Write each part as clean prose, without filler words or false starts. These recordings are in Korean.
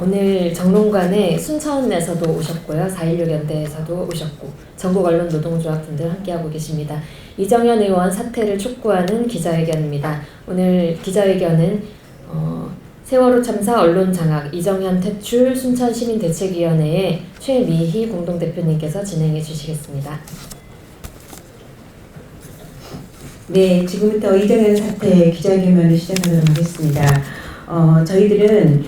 오늘 정론관에 순천에서도 오셨고요. 4.16 연대에서도 오셨고 전국 언론 노동조합 분들 함께하고 계십니다. 이정현 의원 사퇴를 촉구하는 기자회견입니다. 오늘 기자회견은 세월호 참사 언론 장악 이정현 퇴출 순천시민대책위원회의 최미희 공동대표님께서 진행해 주시겠습니다. 네, 지금부터 이정현 사태 기자회견을 시작하도록 하겠습니다. 저희들은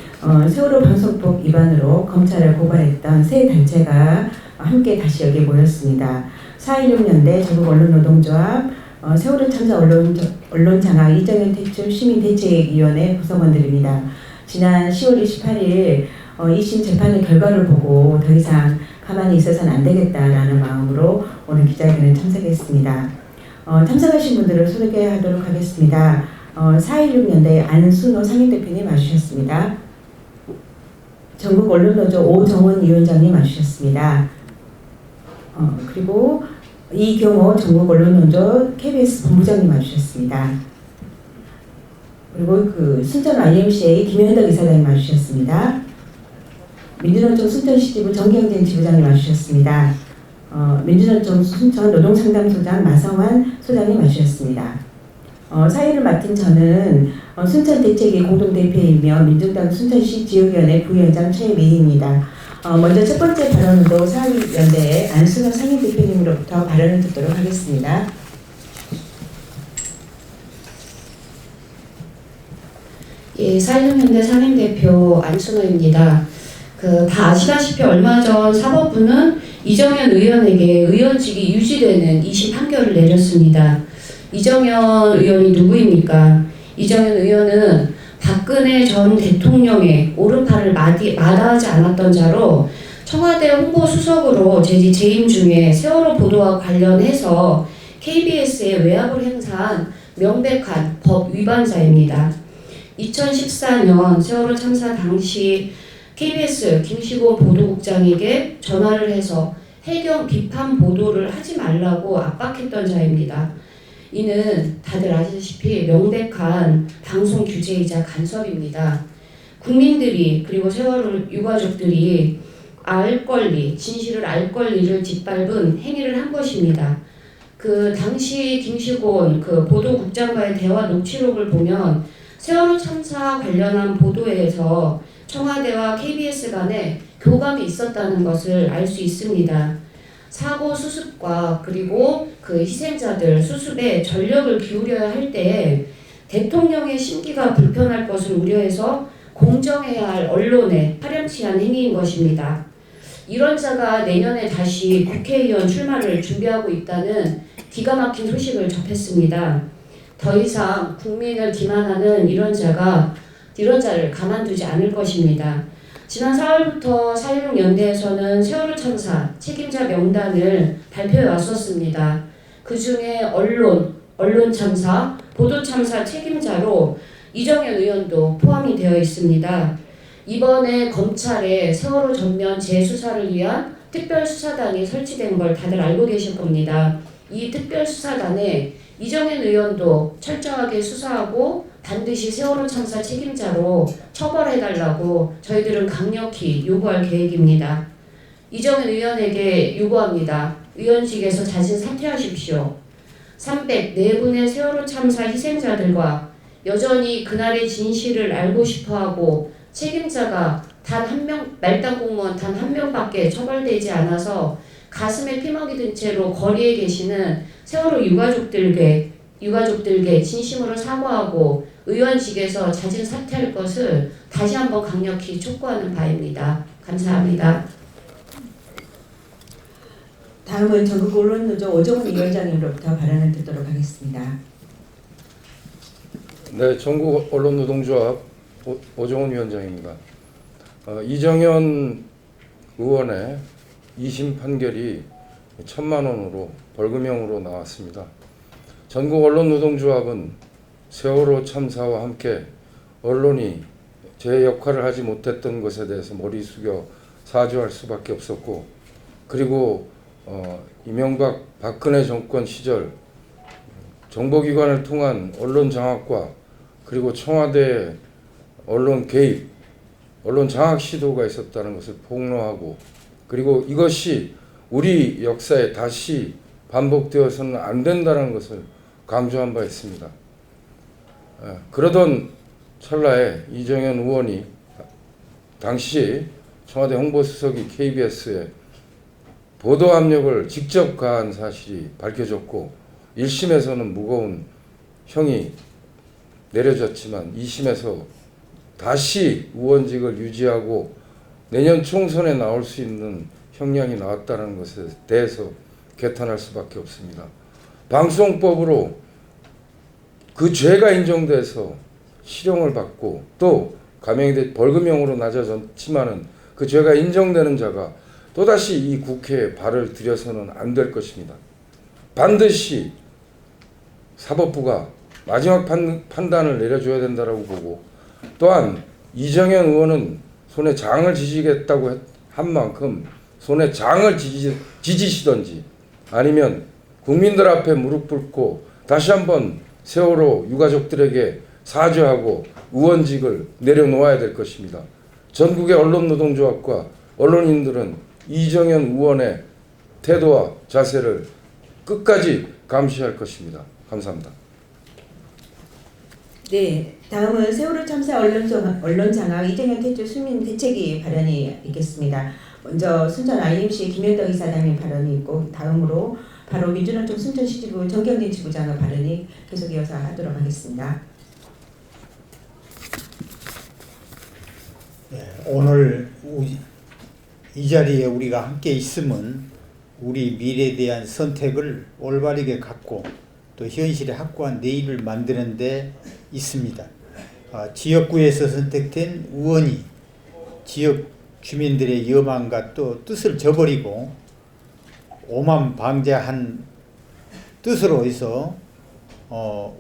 세월호 방송법 위반으로 검찰을 고발했던 세 단체가 함께 다시 여기에 모였습니다. 4.16 연대 전국 언론노동조합, 세월호 참사 언론 장악 이정현 퇴출 시민대책위원회 구성원들입니다. 지난 10월 28일 2심 재판의 결과를 보고 더 이상 가만히 있어서는 안 되겠다라는 마음으로 오늘 기자회견에 참석했습니다. 참석하신 분들을 소개하도록 하겠습니다. 4.16 연대 안순호 상임대표님 와주셨습니다. 전국 언론노조 오정원 위원장님 와주셨습니다. 그리고 이경호 전국 언론노조 KBS 본부장님 와주셨습니다. 그리고 순천 IMCA 김현덕 이사장님 와주셨습니다. 민주노총 순천시 지부 정경진 지부장님 와주셨습니다. 민주노총 순천 노동상담소장 마성환 소장님 와주셨습니다. 사회를 맡은 저는 순천대책위 공동대표이며 민중당 순천시 지역위원회 부위원장 최미희입니다. 먼저 첫 번째 발언으로 4.16 연대의 안순호 상임대표님으로부터 발언을 듣도록 하겠습니다. 예, 4.16 연대 상임대표 안순호입니다. 다 아시다시피 얼마 전 사법부는 이정현 의원에게 의원직이 유지되는 2심 판결을 내렸습니다. 이정현 의원이 누구입니까? 이정현 의원은 박근혜 전 대통령의 오른팔을 마다하지 않았던 자로 청와대 홍보수석으로 재임 중에 세월호 보도와 관련해서 KBS에 외압을 행사한 명백한 법 위반자입니다. 2014년 세월호 참사 당시 KBS 김시곤 보도국장에게 전화를 해서 해경 비판 보도를 하지 말라고 압박했던 자입니다. 이는 다들 아시다시피 명백한 방송 규제이자 간섭입니다. 국민들이 그리고 세월호 유가족들이 진실을 알 권리를 짓밟은 행위를 한 것입니다. 당시 김시곤 보도국장과의 대화 녹취록을 보면 세월호 참사 관련한 보도에서 청와대와 KBS 간에 교감이 있었다는 것을 알 수 있습니다. 사고 수습과 그리고 희생자들 수습에 전력을 기울여야 할 때 대통령의 심기가 불편할 것을 우려해서 공정해야 할 언론에 파렴치한 행위인 것입니다. 이런 자가 내년에 다시 국회의원 출마를 준비하고 있다는 기가 막힌 소식을 접했습니다. 더 이상 국민을 기만하는 이런 자를 가만두지 않을 것입니다. 지난 4월부터 4.16 연대에서는 세월호 참사 책임자 명단을 발표해 왔었습니다. 그 중에 언론 참사, 보도 참사 책임자로 이정현 의원도 포함이 되어 있습니다. 이번에 검찰에 세월호 전면 재수사를 위한 특별수사단이 설치된 걸 다들 알고 계실 겁니다. 이 특별수사단에 이정현 의원도 철저하게 수사하고 반드시 세월호 참사 책임자로 처벌해달라고 저희들은 강력히 요구할 계획입니다. 이정현 의원에게 요구합니다. 의원직에서 자진 사퇴하십시오. 304분의 세월호 참사 희생자들과 여전히 그날의 진실을 알고 싶어하고 책임자가 말단 공무원 단 한 명밖에 처벌되지 않아서 가슴에 피먹이 든 채로 거리에 계시는 세월호 유가족들께 진심으로 사과하고 의원직에서 자진 사퇴할 것을 다시 한번 강력히 촉구하는 바입니다. 감사합니다. 다음은 전국 언론노조 오정원 위원장님으로부터 발언을 듣도록 하겠습니다. 네, 전국 언론노동조합 오정원 위원장입니다. 이정현 의원의 2심 판결이 1,000만 원으로 벌금형으로 나왔습니다. 전국 언론노동조합은 세월호 참사와 함께 언론이 제 역할을 하지 못했던 것에 대해서 머리 숙여 사죄할 수밖에 없었고, 그리고 이명박 박근혜 정권 시절 정보기관을 통한 언론 장악과 그리고 청와대 언론 개입, 언론 장악 시도가 있었다는 것을 폭로하고, 그리고 이것이 우리 역사에 다시 반복되어서는 안 된다는 것을 강조한 바 있습니다. 그러던 찰나에 이정현 의원이 당시 청와대 홍보수석이 KBS에 보도 압력을 직접 가한 사실이 밝혀졌고, 1심에서는 무거운 형이 내려졌지만 2심에서 다시 의원직을 유지하고 내년 총선에 나올 수 있는 형량이 나왔다는 것에 대해서 개탄할 수밖에 없습니다. 방송법으로 그 죄가 인정돼서 실형을 받고 또 감형이 돼 벌금형으로 낮아졌지만은 그 죄가 인정되는 자가 또다시 이 국회에 발을 들여서는 안 될 것입니다. 반드시 사법부가 마지막 판단을 내려줘야 된다고 보고, 또한 이정현 의원은 손에 장을 지지겠다고 한 만큼 손에 장을 지지시던지 아니면 국민들 앞에 무릎 꿇고 다시 한번 세월호 유가족들에게 사죄하고 의원직을 내려놓아야 될 것입니다. 전국의 언론노동조합과 언론인들은 이정현 의원의 태도와 자세를 끝까지 감시할 것입니다. 감사합니다. 네, 다음은 세월호 참사 언론 장악 이정현 퇴출 수민 대책위 발언이 있겠습니다. 먼저 순천 IMC 김현덕 이사장님 발언이 있고, 다음으로 바로 민주노총 순천시지부 정경진 지부장의 발언이 계속 이어서 하도록 하겠습니다. 네, 오늘 이 자리에 우리가 함께 있으면 우리 미래에 대한 선택을 올바르게 갖고 또 현실에 확고한 내일을 만드는 데 있습니다. 지역구에서 선택된 의원이 지역 주민들의 여망과 또 뜻을 저버리고 오만방자한 뜻으로 해서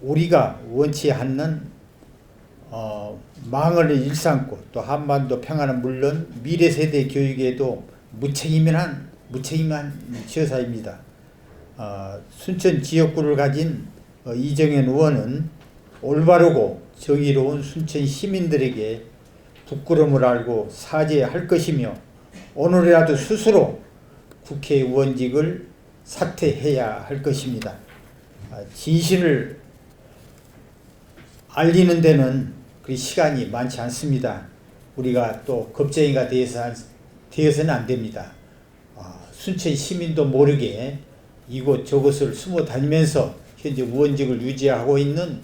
우리가 원치 않는 망을 일삼고 또 한반도 평화는 물론 미래 세대 교육에도 무책임한 지어사입니다. 순천 지역구를 가진 이정현 의원은 올바르고 정의로운 순천 시민들에게 부끄러움을 알고 사죄할 것이며 오늘이라도 스스로 국회의원직을 사퇴해야 할 것입니다. 진실을 알리는 데는 그 시간이 많지 않습니다. 우리가 또 겁쟁이가 되어서는 안 됩니다. 순천 시민도 모르게 이곳저곳을 숨어 다니면서 현재 의원직을 유지하고 있는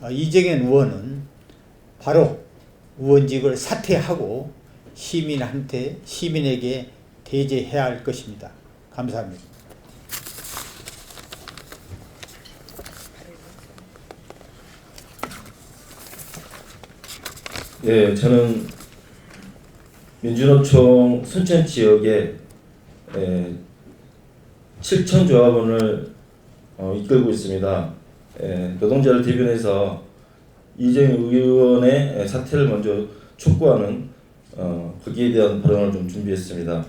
이정현 의원은 바로 의원직을 사퇴하고 시민에게 대제해야 할 것입니다. 감사합니다. 예, 저는 민주노총 순천 지역의 7천 조합원을 이끌고 있습니다. 노동자를 대변해서 이정현 의원의 사퇴를 먼저 촉구하는 거기에 대한 발언을 좀 준비했습니다.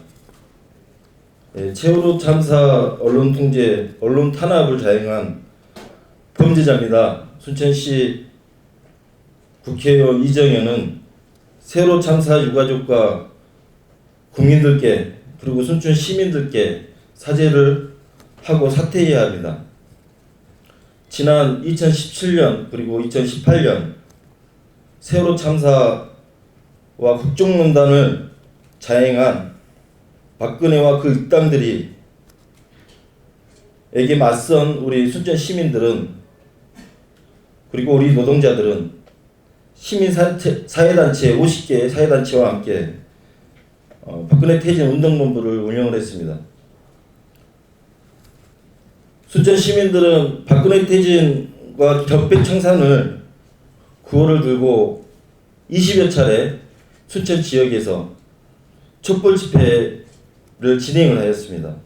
세월호 참사 언론 통제, 언론 탄압을 자행한 범죄자입니다. 순천시 국회의원 이정현은 세월호 참사 유가족과 국민들께 그리고 순천 시민들께 사죄를 하고 사퇴해야 합니다. 지난 2017년 그리고 2018년 세월호 참사와 국정농단을 자행한 박근혜와 그 일당들이 에게 맞선 우리 순천 시민들은 그리고 우리 노동자들은 시민사회단체 50개 사회단체와 함께 박근혜 퇴진 운동본부를 운영을 했습니다. 순천 시민들은 박근혜 퇴진과 격백 청산을 구호를 들고 20여 차례 순천 지역에서 촛불 집회를 진행을 하였습니다.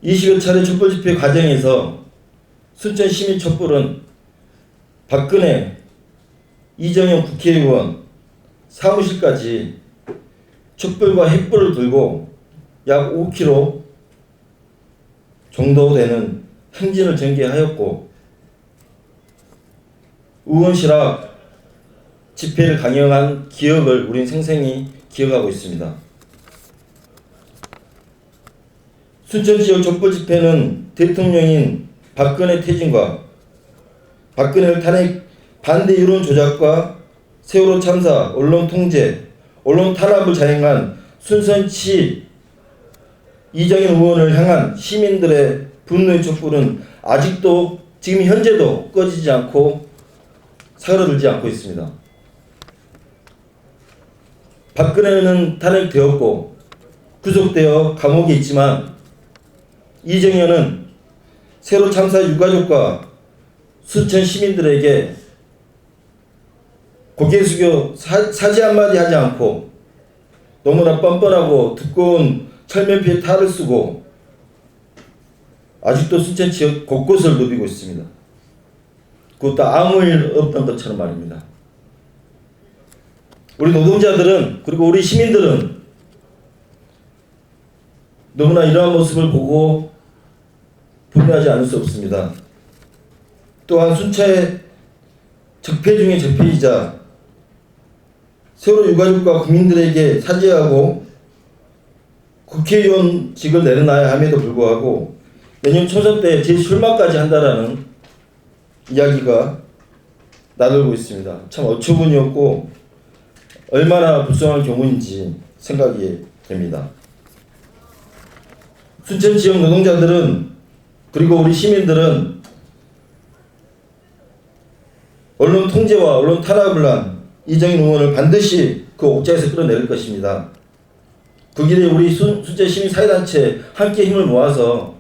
20여 차례 촛불 집회 과정에서 순천 시민 촛불은 박근혜, 이정현 국회의원 사무실까지 촛불과 횃불을 들고 약 5km 정도 되는 행진을 전개하였고 의원실 앞 집회를 강행한 기억을 우린 생생히 기억하고 있습니다. 순천 지역 촛불 집회는 대통령인 박근혜 퇴진과 박근혜를 탄핵 반대 여론 조작과 세월호 참사, 언론 통제, 언론 탄압을 자행한 순천시 이정현 의원을 향한 시민들의 분노의 촛불은 아직도 지금 현재도 꺼지지 않고 사그라들지 않고 있습니다. 박근혜는 탄핵되었고 구속되어 감옥에 있지만 이정현은 세월호 참사 유가족과 순천 시민들에게 고개 숙여 사죄 한마디 하지 않고 너무나 뻔뻔하고 두꺼운 철면피에 탈을 쓰고 아직도 순천 지역 곳곳을 누비고 있습니다. 그것도 아무 일 없던 것처럼 말입니다. 우리 노동자들은 그리고 우리 시민들은 너무나 이러한 모습을 보고 분노하지 않을 수 없습니다. 또한 순천의 적폐 중의 적폐이자 세월호 유가족과 국민들에게 사죄하고 국회의원직을 내려놔야 함에도 불구하고 내년 총선 때 재출마까지 한다라는 이야기가 나돌고 있습니다. 참 어처구니없고 얼마나 불쌍한 경우인지 생각이 됩니다. 순천 지역 노동자들은 그리고 우리 시민들은 언론 통제와 언론 탄압을 한 이정현 의원을 반드시 그 옥자에서 끌어내릴 것입니다. 그 길에 우리 순천 시민사회단체 함께 힘을 모아서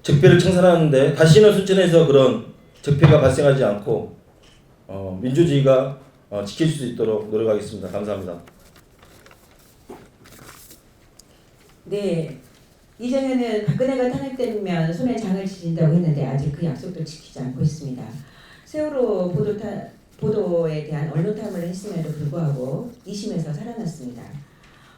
적폐를 청산하는데 다시는 순천에서 그런 적폐가 발생하지 않고 민주주의가 지켜질 수 있도록 노력하겠습니다. 감사합니다. 네, 이정현은 박근혜가 탄핵되면 손에 장을 지진다고 했는데 아직 그 약속도 지키지 않고 있습니다. 세월호 보도에 대한 언론 탐험을 했음에도 불구하고 2심에서 살아났습니다.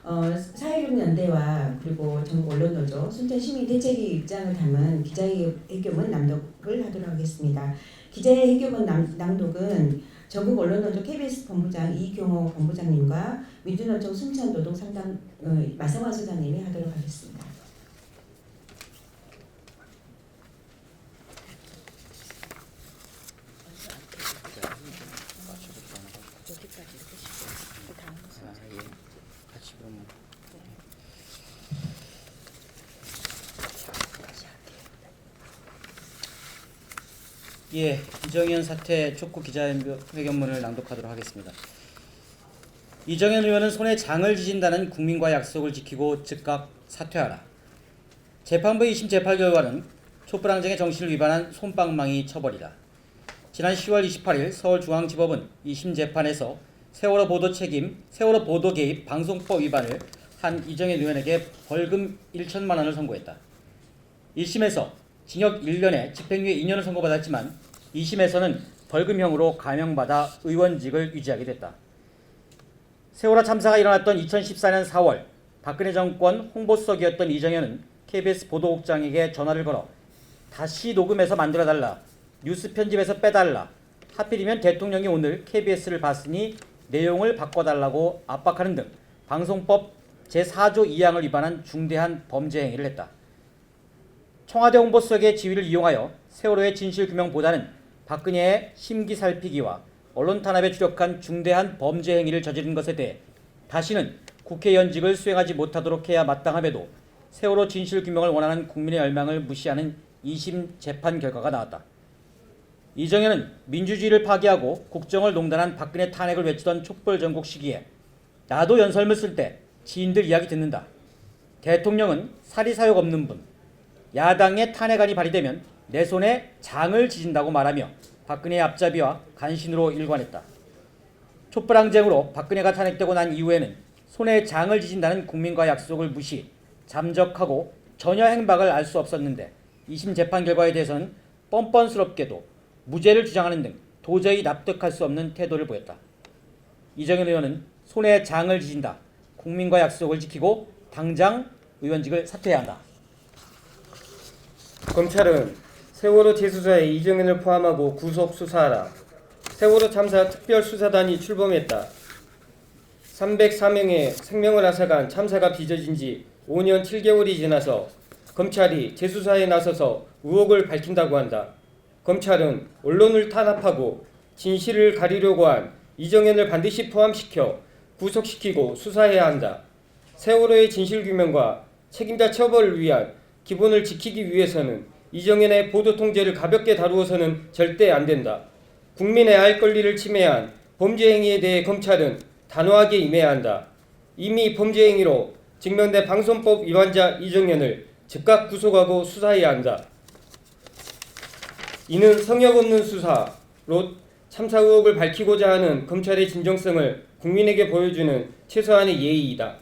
4.16 연대와 그리고 전국 언론노조, 순천 시민 대책위 입장을 담은 기자회견문 낭독을 하도록 하겠습니다. 기자회견문 낭독은 전국 언론노조 KBS 본부장 이경호 본부장님과 민주노총 순천 노동상담 마성화 소장님이 하도록 하겠습니다. 예, 이정현 사태 촉구 기자회견문을 낭독하도록 하겠습니다. 이정현 의원은 손에 장을 지진다는 국민과 약속을 지키고 즉각 사퇴하라. 재판부의 2심 재판 결과는 촛불항쟁의 정신을 위반한 솜방망이 처벌이다. 지난 10월 28일 서울중앙지법은 2심 재판에서 세월호 보도 개입 방송법 위반을 한 이정현 의원에게 벌금 1천만 원을 선고했다. 1심에서 징역 1년에 집행유예 2년을 선고받았지만 2심에서는 벌금형으로 감형받아 의원직을 유지하게 됐다. 세월호 참사가 일어났던 2014년 4월 박근혜 정권 홍보수석이었던 이정현은 KBS 보도국장에게 전화를 걸어 다시 녹음해서 만들어달라, 뉴스 편집에서 빼달라, 하필이면 대통령이 오늘 KBS를 봤으니 내용을 바꿔달라고 압박하는 등 방송법 제4조 2항을 위반한 중대한 범죄 행위를 했다. 청와대 홍보수석의 지위를 이용하여 세월호의 진실규명보다는 박근혜의 심기 살피기와 언론 탄압에 주력한 중대한 범죄 행위를 저지른 것에 대해 다시는 국회의원직을 수행하지 못하도록 해야 마땅함에도 세월호 진실규명을 원하는 국민의 열망을 무시하는 2심 재판 결과가 나왔다. 이정현은 민주주의를 파괴하고 국정을 농단한 박근혜 탄핵을 외치던 촛불 전국 시기에 나도 연설문 쓸 때 지인들 이야기 듣는다. 대통령은 사리사욕 없는 분, 야당의 탄핵안이 발의되면 내 손에 장을 지진다고 말하며 박근혜의 앞잡이와 간신으로 일관했다. 촛불항쟁으로 박근혜가 탄핵되고 난 이후에는 손에 장을 지진다는 국민과의 약속을 무시, 잠적하고 전혀 행박을 알 수 없었는데 2심 재판 결과에 대해서는 뻔뻔스럽게도 무죄를 주장하는 등 도저히 납득할 수 없는 태도를 보였다. 이정현 의원은 손에 장을 지진다, 국민과 약속을 지키고 당장 의원직을 사퇴해야 한다. 검찰은 세월호 재수자의 이정현을 포함하고 구속 수사하라, 세월호 참사 특별수사단이 출범했다. 304명의 생명을 앗아간 참사가 빚어진 지 5년 7개월이 지나서 검찰이 재수사에 나서서 의혹을 밝힌다고 한다. 검찰은 언론을 탄압하고 진실을 가리려고 한 이정현을 반드시 포함시켜 구속시키고 수사해야 한다. 세월호의 진실규명과 책임자 처벌을 위한 기본을 지키기 위해서는 이정현의 보도 통제를 가볍게 다루어서는 절대 안 된다. 국민의 알 권리를 침해한 범죄 행위에 대해 검찰은 단호하게 임해야 한다. 이미 범죄 행위로 증명된 방송법 위반자 이정현을 즉각 구속하고 수사해야 한다. 이는 성역 없는 수사로 참사 의혹을 밝히고자 하는 검찰의 진정성을 국민에게 보여주는 최소한의 예의이다.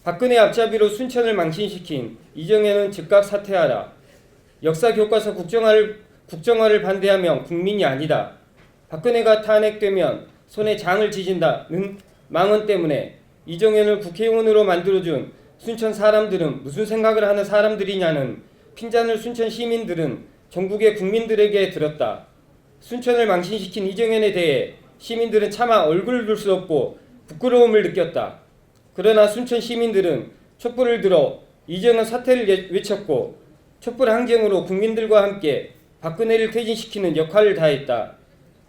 박근혜 앞잡이로 순천을 망신시킨 이정현은 즉각 사퇴하라. 역사 교과서 국정화를 반대하면 국민이 아니다. 박근혜가 탄핵되면 손에 장을 지진다는 망언 때문에 이정현을 국회의원으로 만들어준 순천 사람들은 무슨 생각을 하는 사람들이냐는 핀잔을 순천 시민들은 전국의 국민들에게 들었다. 순천을 망신시킨 이정현에 대해 시민들은 차마 얼굴을 둘 수 없고 부끄러움을 느꼈다. 그러나 순천 시민들은 촛불을 들어 이정현 사퇴를 외쳤고 촛불 항쟁으로 국민들과 함께 박근혜를 퇴진시키는 역할을 다했다.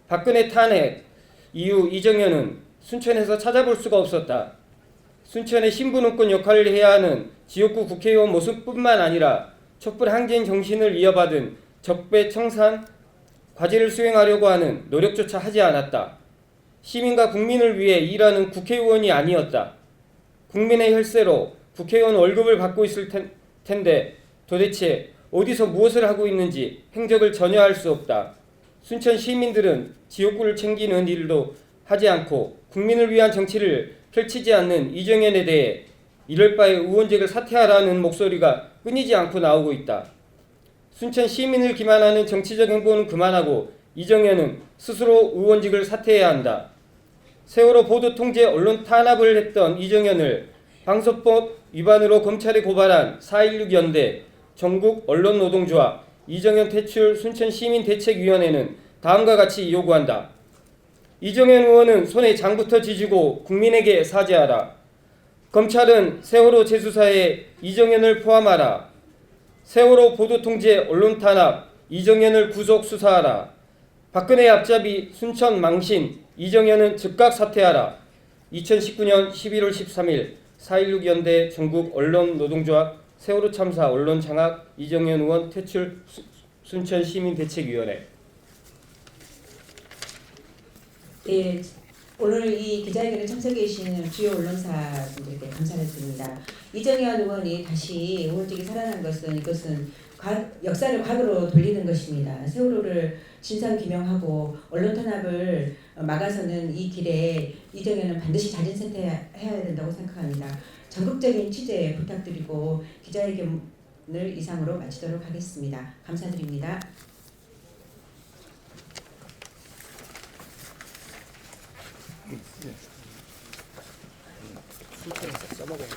박근혜 탄핵 이후 이정현은 순천에서 찾아볼 수가 없었다. 순천의 신분운권 역할을 해야 하는 지역구 국회의원 모습뿐만 아니라 촛불 항쟁 정신을 이어받은 적폐청산 과제를 수행하려고 하는 노력조차 하지 않았다. 시민과 국민을 위해 일하는 국회의원이 아니었다. 국민의 혈세로 국회의원 월급을 받고 있을 텐데 도대체 어디서 무엇을 하고 있는지 행적을 전혀 알 수 없다. 순천 시민들은 지역구를 챙기는 일도 하지 않고 국민을 위한 정치를 펼치지 않는 이정현에 대해 이럴 바에 의원직을 사퇴하라는 목소리가 끊이지 않고 나오고 있다. 순천 시민을 기만하는 정치적 행보는 그만하고 이정현은 스스로 의원직을 사퇴해야 한다. 세월호 보도 통제 언론 탄압을 했던 이정현을 방송법 위반으로 검찰에 고발한 4.16 연대 전국 언론노동조합 이정현 퇴출 순천시민대책위원회는 다음과 같이 요구한다. 이정현 의원은 손에 장부터 지지고 국민에게 사죄하라. 검찰은 세월호 재수사에 이정현을 포함하라. 세월호 보도 통제 언론 탄압 이정현을 구속 수사하라. 박근혜 앞잡이 순천 망신 이정현은 즉각 사퇴하라. 2019년 11월 13일 4.16 연대 전국 언론노동조합 세월호 참사 언론 장악 이정현 의원 퇴출 순천시민대책위원회. 네, 오늘 이 기자회견에 참석해 주신 주요 언론사분들께 감사를 드립니다. 이정현 의원이 다시 의원직이 살아난 것은 이것은 역사를 과거로 돌리는 것입니다. 세월호를 진상규명하고 언론 탄압을 막아서는 이 길에 이정현은 반드시 자진 사퇴해야 된다고 생각합니다. 전국적인 취재 부탁드리고 기자회견을 이상으로 마치도록 하겠습니다. 감사드립니다. 순천에서 써먹어요.